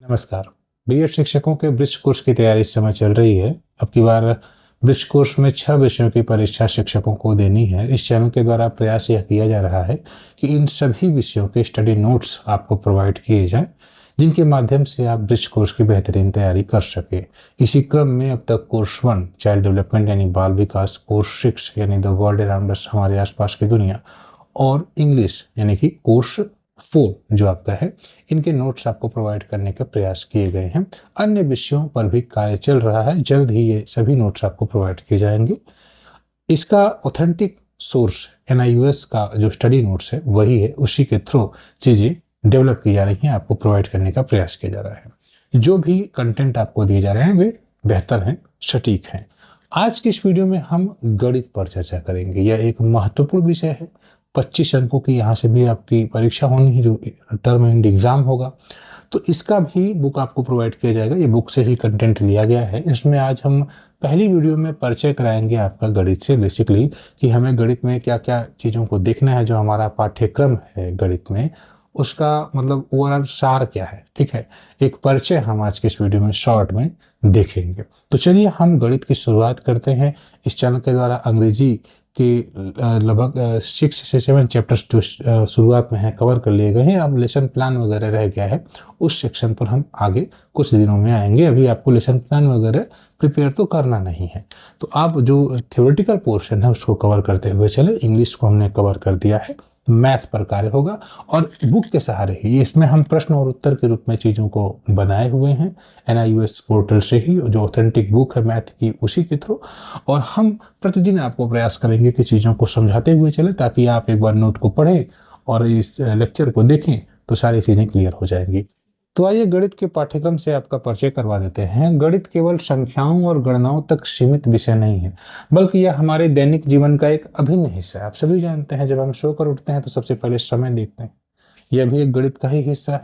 नमस्कार। बीएड शिक्षकों के ब्रिज कोर्स की तैयारी इस समय चल रही है। अब की बार ब्रिज कोर्स में 6 विषयों की परीक्षा शिक्षकों को देनी है। इस चैनल के द्वारा प्रयास यह किया जा रहा है कि इन सभी विषयों के स्टडी नोट्स आपको प्रोवाइड किए जाएं, जिनके माध्यम से आप ब्रिज कोर्स की बेहतरीन तैयारी कर सके। इसी क्रम में अब तक कोर्स 1 चाइल्ड डेवलपमेंट यानी बाल विकास, कोर्स 6 यानी द वर्ल्ड अराउंड अस हमारे आसपास की दुनिया, और इंग्लिश यानी कि कोर्स 4 जो आपका है, इनके नोट्स आपको प्रोवाइड करने के प्रयास किए गए हैं। अन्य विषयों पर भी कार्य चल रहा है, जल्द ही ये सभी नोट्स आपको प्रोवाइड किए जाएंगे। इसका ऑथेंटिक सोर्स NIUS का जो स्टडी नोट्स है वही है, उसी के थ्रू चीज़ें डेवलप की जा रही हैं, आपको प्रोवाइड करने का प्रयास किया जा रहा है। जो भी कंटेंट आपको दिए जा रहे हैं वे बेहतर हैं, सटीक हैं। आज की इस वीडियो में हम गणित पर चर्चा करेंगे। यह एक महत्वपूर्ण विषय है। 25 अंकों की यहाँ से भी आपकी परीक्षा होनी है, जो टर्म एंड एग्जाम होगा, तो इसका भी बुक आपको प्रोवाइड किया जाएगा। ये बुक से ही कंटेंट लिया गया है। इसमें आज हम पहली वीडियो में परिचय कराएंगे आपका गणित से, बेसिकली कि हमें गणित में क्या क्या चीज़ों को देखना है। जो हमारा पाठ्यक्रम है गणित में, उसका मतलब ओवरऑल सार क्या है, ठीक है। एक परिचय हम आज के इस वीडियो में शॉर्ट में देखेंगे। तो चलिए हम गणित की शुरुआत करते हैं। इस चैनल के द्वारा अंग्रेजी के लगभग 6 से 7 चैप्टर्स जो शुरुआत में है कवर कर लिए गए हैं। अब लेसन प्लान वगैरह रह गया है, उस सेक्शन पर हम आगे कुछ दिनों में आएंगे। अभी आपको लेसन प्लान वगैरह प्रिपेयर तो करना नहीं है। तो आप जो थ्योरेटिकल पोर्शन है उसको कवर करते हुए चले। इंग्लिश को हमने कवर कर दिया है, मैथ पर कार्य होगा और बुक के सहारे ही इसमें हम प्रश्न और उत्तर के रूप में चीज़ों को बनाए हुए हैं NIUS पोर्टल से ही, जो ऑथेंटिक बुक है मैथ की, उसी के थ्रू। और हम प्रतिदिन आपको प्रयास करेंगे कि चीज़ों को समझाते हुए चले, ताकि आप एक बार नोट को पढ़ें और इस लेक्चर को देखें तो सारी चीज़ें क्लियर हो जाएंगी। तो आइए गणित के पाठ्यक्रम से आपका परिचय करवा देते हैं। गणित केवल संख्याओं और गणनाओं तक सीमित विषय नहीं है, बल्कि यह हमारे दैनिक जीवन का एक अभिन्न हिस्सा है। आप सभी जानते हैं, जब हम सोकर उठते हैं तो सबसे पहले समय देखते हैं, यह भी एक गणित का ही हिस्सा है।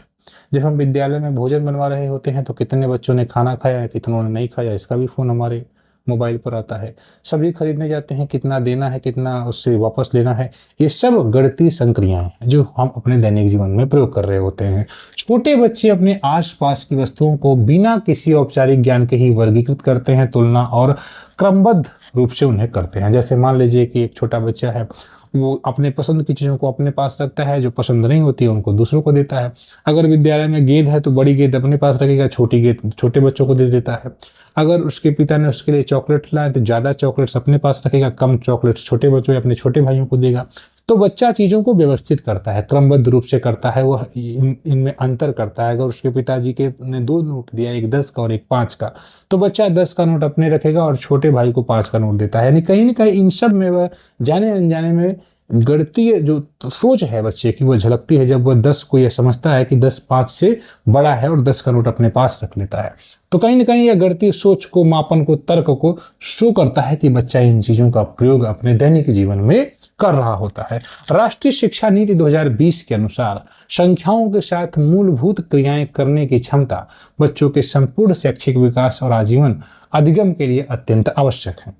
जब हम विद्यालय में भोजन बनवा रहे होते हैं तो कितने बच्चों ने खाना खाया है, कितनों ने नहीं खाया, इसका भी फ़ोन हमारे मोबाइल पर आता है। सब्जी खरीदने जाते हैं, कितना देना है, कितना उससे वापस लेना है, ये सब गणितीय संक्रियाएं हैं जो हम अपने दैनिक जीवन में प्रयोग कर रहे होते हैं। छोटे बच्चे अपने आसपास की वस्तुओं को बिना किसी औपचारिक ज्ञान के ही वर्गीकृत करते हैं, तुलना और क्रमबद्ध रूप से उन्हें करते हैं। जैसे मान लीजिए कि एक छोटा बच्चा है, वो अपने पसंद की चीज़ों को अपने पास रखता है, जो पसंद नहीं होती है उनको दूसरों को देता है। अगर विद्यालय में गेंद है तो बड़ी गेंद अपने पास रखेगा, छोटी गेंद छोटे बच्चों को दे देता है। अगर उसके पिता ने उसके लिए चॉकलेट लाए तो ज़्यादा चॉकलेट्स अपने पास रखेगा, कम चॉकलेट्स छोटे बच्चों या अपने छोटे भाइयों को देगा। तो बच्चा चीज़ों को व्यवस्थित करता है, क्रमबद्ध रूप से करता है। वह इनमें अंतर करता है। अगर उसके पिताजी के ने 2 नोट दिया, एक 10 का और एक 5 का, तो बच्चा 10 का नोट अपने रखेगा और छोटे भाई को 5 का नोट देता है। यानी कहीं ना कहीं इन सब में वह जाने अनजाने में गणितीय जो सोच है बच्चे की वो झलकती है, जब वह 10 को यह समझता है कि 10 5 से बड़ा है और 10 का नोट अपने पास रख लेता है। तो कहीं ना कहीं यह गणितीय सोच को, मापन को, तर्क को शो करता है कि बच्चा इन चीज़ों का प्रयोग अपने दैनिक जीवन में कर रहा होता है। राष्ट्रीय शिक्षा नीति 2020 के अनुसार संख्याओं के साथ मूलभूत क्रियाएं करने की क्षमता बच्चों के संपूर्ण शैक्षिक विकास और आजीवन अधिगम के लिए अत्यंत आवश्यक है।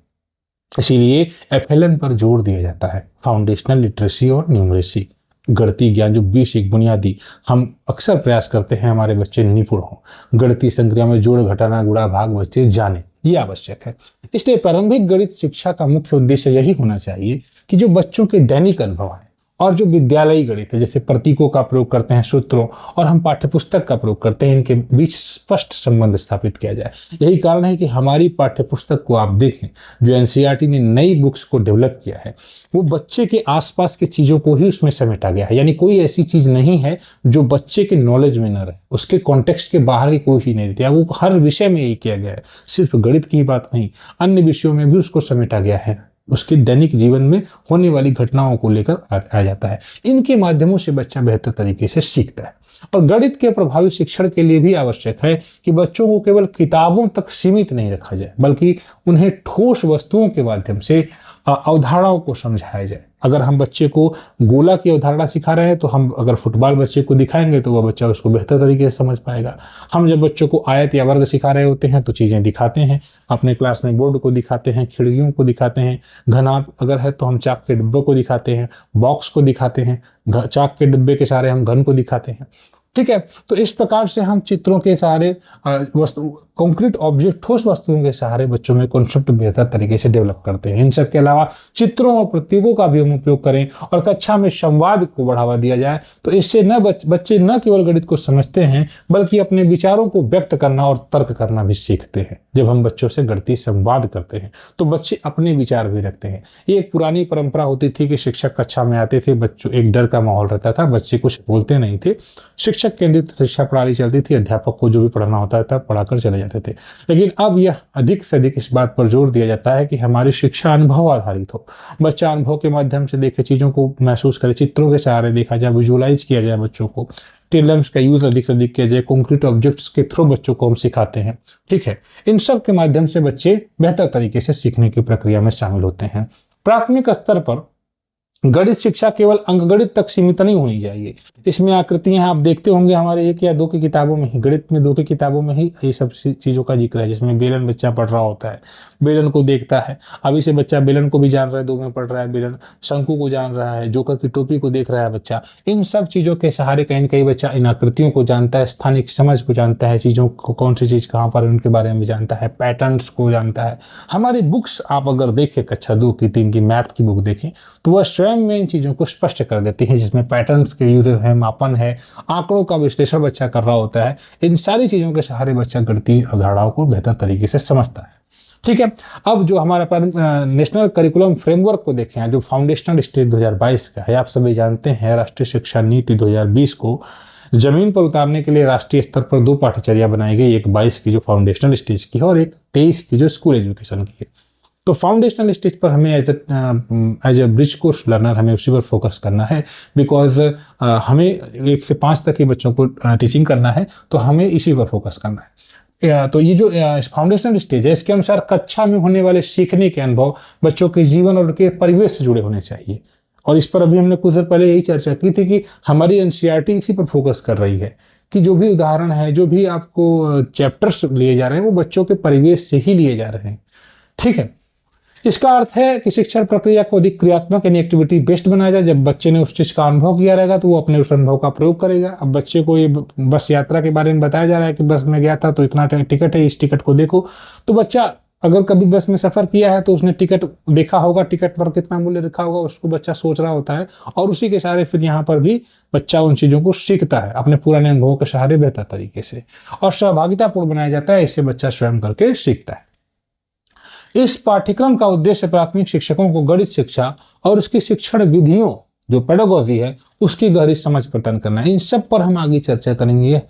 इसीलिए FLN पर जोर दिया जाता है, फाउंडेशनल लिटरेसी और न्यूमरेसी। गणितीय ज्ञान जो बेसिक बुनियादी, हम अक्सर प्रयास करते हैं हमारे बच्चे निपुण हों। गणितीय संक्रिया में जोड़, घटाना, गुणा, भाग बच्चे जाने, ये आवश्यक है। इसलिए प्रारंभिक गणित शिक्षा का मुख्य उद्देश्य यही होना चाहिए कि जो बच्चों के दैनिक अनुभव है और जो विद्यालयी गणित है, जैसे प्रतीकों का प्रयोग करते हैं, सूत्रों, और हम पाठ्यपुस्तक का प्रयोग करते हैं, इनके बीच स्पष्ट संबंध स्थापित किया जाए। यही कारण है कि हमारी पाठ्यपुस्तक को आप देखें, जो NCERT ने नई बुक्स को डेवलप किया है, वो बच्चे के आसपास की चीज़ों को ही उसमें समेटा गया है। यानी कोई ऐसी चीज़ नहीं है जो बच्चे के नॉलेज में न रहे, उसके कॉन्टेक्स्ट के बाहर की कोई चीज़ नहीं रहती है। वो हर विषय में यही किया गया है, सिर्फ गणित की बात नहीं, अन्य विषयों में भी उसको समेटा गया है। उसके दैनिक जीवन में होने वाली घटनाओं को लेकर आ जाता है। इनके माध्यमों से बच्चा बेहतर तरीके से सीखता है। और गणित के प्रभावी शिक्षण के लिए भी आवश्यक है कि बच्चों को केवल किताबों तक सीमित नहीं रखा जाए, बल्कि उन्हें ठोस वस्तुओं के माध्यम से अवधारणाओं को समझाया जाए। अगर हम बच्चे को गोला की अवधारणा सिखा रहे हैं तो हम अगर फुटबॉल बच्चे को दिखाएंगे तो वह बच्चा उसको बेहतर तरीके से समझ पाएगा। हम जब बच्चों को आयत या वर्ग सिखा रहे होते हैं तो चीज़ें दिखाते हैं, अपने क्लास में बोर्ड को दिखाते हैं, खिड़कियों को दिखाते हैं, घनाभ अगर है तो हम चाक के डिब्बे को दिखाते हैं, बॉक्स को दिखाते हैं, चाक के डिब्बे के सहारे हम घन को दिखाते हैं। ठीक है। तो इस प्रकार से हम चित्रों के सहारे, वस्तु, कॉन्क्रीट ऑब्जेक्ट, ठोस वस्तुओं के सहारे बच्चों में कॉन्सेप्ट बेहतर तरीके से डेवलप करते हैं। इन सब के अलावा चित्रों और प्रतीकों का भी हम उपयोग करें और कक्षा में संवाद को बढ़ावा दिया जाए, तो इससे न बच्चे न केवल गणित को समझते हैं बल्कि अपने विचारों को व्यक्त करना और तर्क करना भी सीखते हैं। जब हम बच्चों से गणितीय संवाद करते हैं तो बच्चे अपने विचार भी रखते हैं। ये एक पुरानी परंपरा होती थी कि शिक्षक कक्षा में आते थे, बच्चों, एक डर का माहौल रहता था, बच्चे कुछ बोलते नहीं थे, शिक्षक केंद्रित शिक्षा प्रणाली चलती थी, अध्यापक को जो भी पढ़ाना होता था पढ़ाकर चले जाते थे। लेकिन अब यह अधिक से अधिक इस बात पर जोर दिया जाता है कि हमारी शिक्षा अनुभव आधारित हो। बच्चा अनुभव के माध्यम से देखे, चीजों को महसूस करे, चित्रों के सहारे देखा जाए, विजुअलाइज किया जाए बच्चों को, टेलम्स का यूज अधिक से अधिक किया जाए, कॉन्क्रीट ऑब्जेक्ट्स के थ्रू बच्चों को हम सिखाते हैं। ठीक है, इन सब के माध्यम से बच्चे बेहतर तरीके से सीखने की प्रक्रिया में शामिल होते हैं। प्राथमिक स्तर पर गणित शिक्षा केवल अंकगणित तक सीमित नहीं होनी चाहिए। इसमें आकृतियां आप देखते होंगे हमारे 1 या 2 की किताबों में ही, गणित में 2 की किताबों में ही ये सब चीजों का जिक्र है, जिसमें बेलन बच्चा पढ़ रहा होता है, बेलन को देखता है। अभी से बच्चा बेलन को भी जान रहा है, 2 में पढ़ रहा है, बेलन, शंकु को जान रहा है, जोकर की टोपी को देख रहा है बच्चा। इन सब चीजों के सहारे कहीं न कहीं बच्चा इन आकृतियों को जानता है, स्थानिक समझ को जानता है, चीजों को कौन सी चीज कहाँ पर उनके बारे में जानता है, पैटर्न्स को जानता है। हमारी बुक्स आप अगर देखें, कक्षा 2 की 3 की मैथ की बुक देखें तो वह स्वयं में इन चीजों को स्पष्ट कर देती है, जिसमें पैटर्न्स के यूजेस है, मापन है, आंकड़ों का विश्लेषण बच्चा कर रहा होता है। इन सारी चीजों के सहारे बच्चा गणितीय अवधारणाओं को बेहतर तरीके से समझता है। ठीक है, अब जो हमारा नेशनल करिकुलम फ्रेमवर्क को देखें, जो फाउंडेशनल स्टेज 2022 का है, आप सभी जानते हैं राष्ट्रीय शिक्षा नीति 2020 को जमीन पर उतारने के लिए राष्ट्रीय स्तर पर 2 पाठ्यचर्या बनाई गई, एक 22 की जो फाउंडेशनल स्टेज की है और एक 23 की जो स्कूल एजुकेशन की है। तो फाउंडेशनल स्टेज पर हमें as a bridge course learner हमें उसी पर फोकस करना है, बिकॉज हमें 1 से 5 तक के बच्चों को टीचिंग करना है, तो हमें इसी पर फोकस करना है। तो ये जो फाउंडेशनल स्टेज है, इसके अनुसार कक्षा में होने वाले सीखने के अनुभव बच्चों के जीवन और उनके परिवेश से जुड़े होने चाहिए। और इस पर अभी हमने कुछ देर पहले यही चर्चा की थी कि हमारी एनसीईआरटी इसी पर फोकस कर रही है कि जो भी उदाहरण है, जो भी आपको चैप्टर्स लिए जा रहे हैं, वो बच्चों के परिवेश से ही लिए जा रहे हैं। ठीक है, इसका अर्थ है कि शिक्षण प्रक्रिया को अधिक क्रियात्मक यानी एक्टिविटी बेस्ड बनाया जाए। जब बच्चे ने उस चीज का अनुभव किया रहेगा तो वो अपने उस अनुभव का प्रयोग करेगा। अब बच्चे को ये बस यात्रा के बारे में बताया जा रहा है कि बस में गया था तो इतना टिकट है, इस टिकट को देखो, तो बच्चा अगर कभी बस में सफर किया है तो उसने टिकट देखा होगा, टिकट पर कितना मूल्य लिखा होगा, उसको बच्चा सोच रहा होता है और उसी के सहारे फिर यहाँ पर भी बच्चा उन चीजों को सीखता है अपने पुराने अनुभवों के सहारे बेहतर तरीके से, और सहभागितापूर्ण बनाया जाता है। इससे बच्चा स्वयं करके सीखता है। इस पाठ्यक्रम का उद्देश्य प्राथमिक शिक्षकों को गणित शिक्षा और उसकी शिक्षण विधियों, जो पेडागोजी है, उसकी गहरी समझ प्रदान करना है। इन सब पर हम आगे चर्चा करेंगे,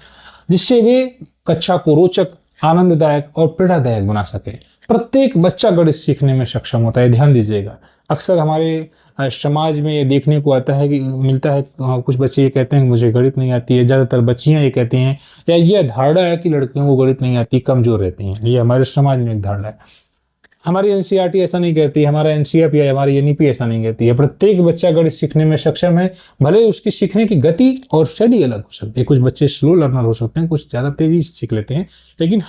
जिससे वे कक्षा को रोचक, आनंददायक और प्रेरणादायक बना सके। प्रत्येक बच्चा गणित सीखने में सक्षम होता है, ध्यान दीजिएगा। अक्सर हमारे समाज में ये देखने को आता है कि मिलता है, कुछ बच्चे ये कहते हैं मुझे गणित नहीं आती है, ज़्यादातर बच्चियां ये कहती हैं, या ये धारणा है कि लड़कियों को गणित नहीं आती, कमजोर रहती हैं। ये हमारे समाज में एक धारणा है। हमारी एनसीईआरटी ऐसा नहीं कहती, हमारा एनसीएफ या हमारी एनईपी ऐसा नहीं कहती है। प्रत्येक बच्चा गणित सीखने में सक्षम है, भले उसकी सीखने की गति और शैली अलग हो सकती है। कुछ बच्चे स्लो लर्नर हो सकते हैं, कुछ ज़्यादा तेजी से सीख लेते हैं, लेकिन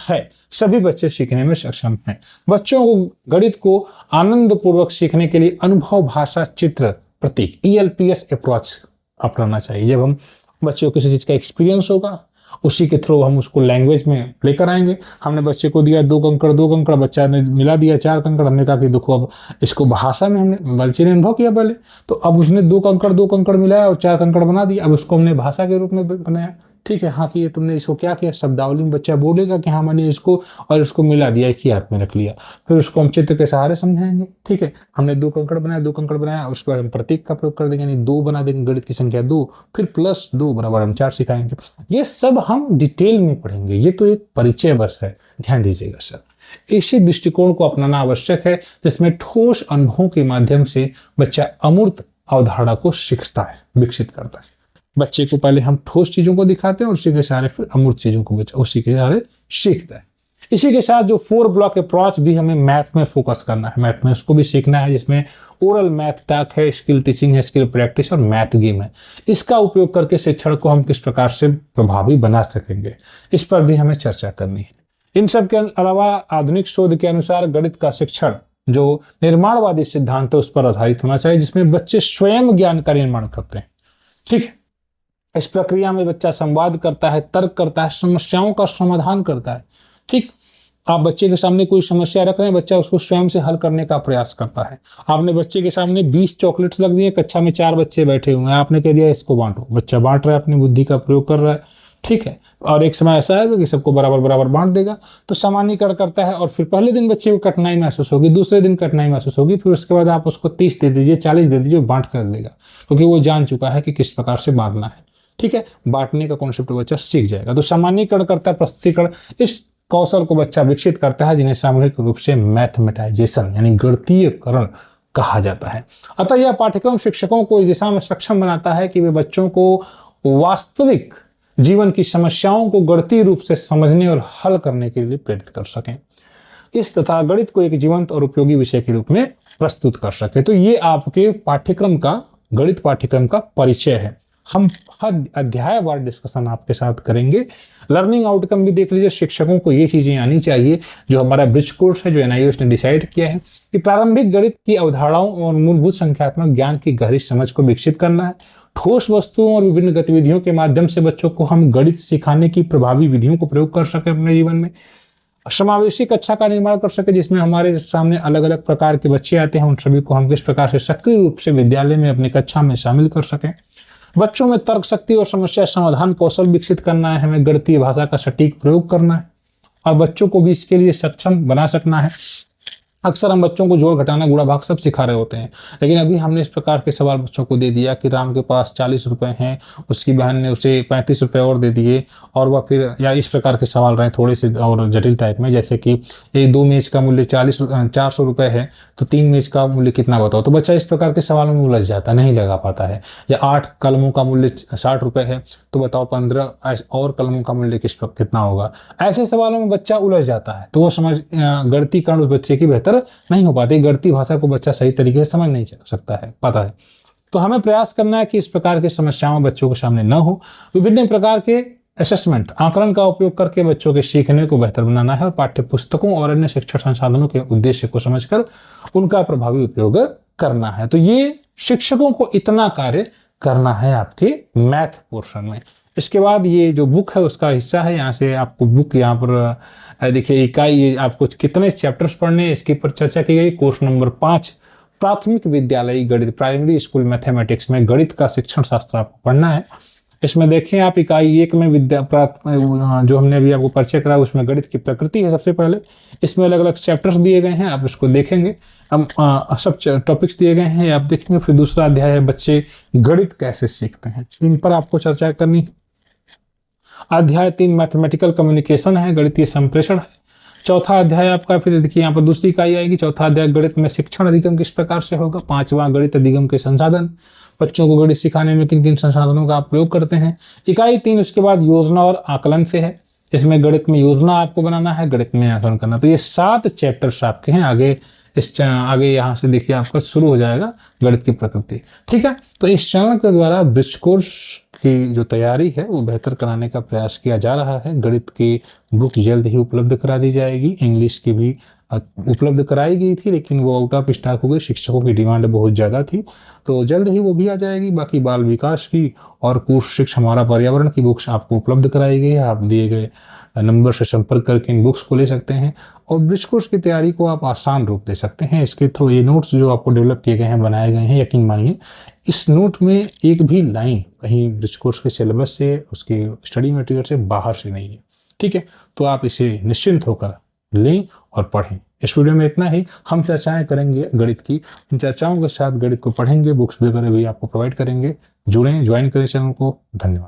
सभी बच्चे सीखने में सक्षम हैं। बच्चों को गणित को आनंदपूर्वक सीखने के लिए अनुभव, भाषा, चित्र, प्रतीक, ELPS अप्रोच अपनाना चाहिए। जब हम बच्चों को किसी चीज़ का एक्सपीरियंस होगा, उसी के थ्रू हम उसको लैंग्वेज में लेकर आएंगे। हमने बच्चे को दिया 2 कंकड़, बच्चा ने मिला दिया 4 कंकड़, हमने कहा कि देखो अब इसको भाषा में, हमने बच्चे ने अनुभव किया पहले, तो अब उसने 2 कंकड़ मिलाया और 4 कंकड़ बना दिया। अब उसको हमने भाषा के रूप में बनाया। ठीक है, हाँ कि ये तुमने इसको क्या किया, शब्दावली में बच्चा बोलेगा कि हाँ मैंने इसको और इसको मिला दिया, एक ही हाथ में रख लिया। फिर उसको हम चित्र के सहारे समझाएंगे। ठीक है, हमने 2 कंकड़ बनाया, उसके बाद हम प्रतीक का प्रयोग कर देंगे, यानी 2 बना देंगे, गणित की संख्या 2, फिर +2 बराबर हम 4 सिखाएंगे। ये सब हम डिटेल में पढ़ेंगे, ये तो एक परिचय बस है, ध्यान दीजिएगा सर। इसी दृष्टिकोण को अपनाना आवश्यक है, जिसमें ठोस अनुभवों के माध्यम से बच्चा अमूर्त अवधारणा को सीखता है, विकसित करता है। बच्चे को पहले हम ठोस चीजों को दिखाते हैं और उसी के सहारे फिर अमूर्त चीजों को बच्चा उसी के सहारे सीखता है। इसी के साथ जो 4 ब्लॉक अप्रोच भी हमें मैथ में फोकस करना है, मैथ में उसको भी सीखना है, जिसमें ओरल मैथ टॉक है, स्किल टीचिंग है, स्किल प्रैक्टिस और मैथ गेम है। इसका उपयोग करके शिक्षण को हम किस प्रकार से प्रभावी बना सकेंगे, इस पर भी हमें चर्चा करनी है। इन सब के अलावा आधुनिक शोध के अनुसार गणित का शिक्षण जो निर्माणवादी सिद्धांत है उस पर आधारित होना चाहिए, जिसमें बच्चे स्वयं ज्ञान का निर्माण करते हैं। ठीक है, इस प्रक्रिया में बच्चा संवाद करता है, तर्क करता है, समस्याओं का समाधान करता है। ठीक, आप बच्चे के सामने कोई समस्या रख रहे हैं, बच्चा उसको स्वयं से हल करने का प्रयास करता है। आपने बच्चे के सामने 20 चॉकलेट्स रख दिए, कक्षा में 4 बच्चे बैठे हुए हैं, आपने कह दिया इसको बांटो, बच्चा बांट रहा है, अपनी बुद्धि का प्रयोग कर रहा है। ठीक है, और एक समय ऐसा है कि सबको बराबर बराबर बांट देगा, तो सामान्यीकरण करता है। और फिर पहले दिन बच्चे को कठिनाई महसूस होगी, दूसरे दिन कठिनाई महसूस होगी, फिर उसके बाद आप उसको 30 दे दीजिए, 40 दे दीजिए, बांट कर देगा, क्योंकि वो जान चुका है कि किस प्रकार से बांटना है। ठीक है, बांटने का कॉन्सेप्ट बच्चा सीख जाएगा। तो सामान्यीकरण करता है, प्रस्तुतिकरण, इस कौशल को बच्चा विकसित करता है, जिन्हें सामूहिक रूप से मैथमेटाइजेशन यानी गणितीयकरण कहा जाता है। अतः यह पाठ्यक्रम शिक्षकों को इस दिशा में सक्षम बनाता है कि वे बच्चों को वास्तविक जीवन की समस्याओं को गणितीय रूप से समझने और हल करने के लिए प्रेरित कर सकें, इस तथा गणित को एक जीवंत और उपयोगी विषय के रूप में प्रस्तुत कर सके। तो ये आपके पाठ्यक्रम का, गणित पाठ्यक्रम का परिचय है। हम हर अध्यायवार डिस्कशन आपके साथ करेंगे। लर्निंग आउटकम भी देख लीजिए, शिक्षकों को ये चीजें आनी चाहिए। जो हमारा ब्रिज कोर्स है, जो NIOS ने डिसाइड किया है कि प्रारंभिक गणित की अवधारणाओं और मूलभूत संख्यात्मक ज्ञान की गहरी समझ को विकसित करना है। ठोस वस्तुओं और विभिन्न गतिविधियों के माध्यम से बच्चों को हम गणित सिखाने की प्रभावी विधियों को प्रयोग कर सके अपने जीवन में। समावेशी कक्षा का निर्माण कर सके, जिसमें हमारे सामने अलग अलग प्रकार के बच्चे आते हैं, उन सभी को हम किस प्रकार से सक्रिय रूप से विद्यालय में अपनी कक्षा में शामिल कर सकें। बच्चों में तर्क शक्ति और समस्या समाधान कौशल विकसित करना है, हमें गणितीय भाषा का सटीक प्रयोग करना है और बच्चों को भी इसके लिए सक्षम बना सकना है। अक्सर हम बच्चों को जोड़ घटाना गुणा भाग सब सिखा रहे होते हैं, लेकिन अभी हमने इस प्रकार के सवाल बच्चों को दे दिया कि राम के पास 40 रुपए हैं, उसकी बहन ने उसे 35 रुपए और दे दिए, और वह फिर, या इस प्रकार के सवाल रहे थोड़े से और जटिल टाइप में, जैसे कि ये 2 मेज का मूल्य 400 रुपए है, तो 3 मेज का मूल्य कितना बताओ। तो बच्चा इस प्रकार के सवालों में उलझ जाता, नहीं लगा पाता है। या 8 कलमों का मूल्य 60 रुपए है, तो बताओ 15 और कलमों का मूल्य कितना होगा। ऐसे सवालों में बच्चा उलझ जाता है, तो वो समझ गणितीकरण उस बच्चे की बेहतर नहीं हो पाती, गणितीय भाषा को बच्चा सही तरीके से समझ नहीं सकता है, पता है। तो हमें प्रयास करना है कि इस प्रकार की समस्याओं बच्चों के सामने न हो। विभिन्न प्रकार के असेसमेंट, आकलन का उपयोग करके बच्चों के सीखने को बेहतर बनाना है और पाठ्य पुस्तकों और अन्य शिक्षण संसाधनों के उद्देश्य को समझकर उनका प्रभावी उपयोग करना है। तो ये शिक्षकों को इतना कार्य करना है आपके मैथ पोर्शन में। इसके बाद ये जो बुक है उसका हिस्सा है, यहाँ से आपको बुक यहाँ पर देखिए इकाई, ये आपको कितने चैप्टर्स पढ़ने हैं इसके पर चर्चा की गई। कोर्स नंबर 5 प्राथमिक विद्यालयी गणित, प्राइमरी स्कूल मैथमेटिक्स में गणित का शिक्षण शास्त्र आपको पढ़ना है। इसमें देखें आप इकाई 1 में जो हमने अभी आपको परिचय करा, उसमें गणित की प्रकृति है सबसे पहले। इसमें अलग अलग चैप्टर्स दिए गए हैं, आप इसको देखेंगे। हम सब टॉपिक्स दिए गए हैं, आप देखेंगे। फिर दूसरा अध्याय है बच्चे गणित कैसे सीखते हैं, इन पर आपको चर्चा करनी। अध्याय 3 मैथमेटिकल कम्युनिकेशन है, गणितीय संप्रेषण है। चौथा अध्याय आपका, फिर देखिए यहाँ पर दूसरी इकाई आएगी। चौथा अध्याय गणित में शिक्षण अधिगम किस प्रकार से होगा। 5वां गणित अधिगम के संसाधन, बच्चों को गणित सिखाने में किन किन संसाधनों का आप प्रयोग करते हैं। इकाई 3 उसके बाद योजना और आकलन से है, इसमें गणित में योजना आपको बनाना है, गणित में आकलन करना। तो ये 7 चैप्टर्स आपके हैं। आगे यहाँ से देखिए आपका शुरू हो जाएगा गणित की प्रकृति। ठीक है, तो इस चैनल के द्वारा ब्रिज कोर्स की जो तैयारी है वो बेहतर कराने का प्रयास किया जा रहा है। गणित की बुक जल्द ही उपलब्ध करा दी जाएगी, इंग्लिश की भी उपलब्ध कराई गई थी, लेकिन वो आउट ऑफ स्टॉक हो गई, शिक्षकों की डिमांड बहुत ज़्यादा थी, तो जल्द ही वो भी आ जाएगी। बाकी बाल विकास की और कोर्स शिक्षा हमारा पर्यावरण की बुक्स आपको उपलब्ध कराई गई है। आप दिए गए नंबर से संपर्क करके इन बुक्स को ले सकते हैं और ब्रिज कोर्स की तैयारी को आप आसान रूप दे सकते हैं। इसके थ्रू ये नोट्स जो आपको डेवलप किए गए हैं, बनाए गए हैं, यकीन मानिए इस नोट में एक भी लाइन कहीं ब्रिज कोर्स के सिलेबस से, उसके स्टडी मटेरियल से बाहर से नहीं है। ठीक है, तो आप इसे निश्चिंत होकर लें और पढ़ें। इस वीडियो में इतना ही। हम चर्चाएं करेंगे गणित की, इन चर्चाओं के साथ गणित को पढ़ेंगे, बुक्स वगैरह भी आपको प्रोवाइड करेंगे। जुड़ें, ज्वाइन करें चैनल को। धन्यवाद।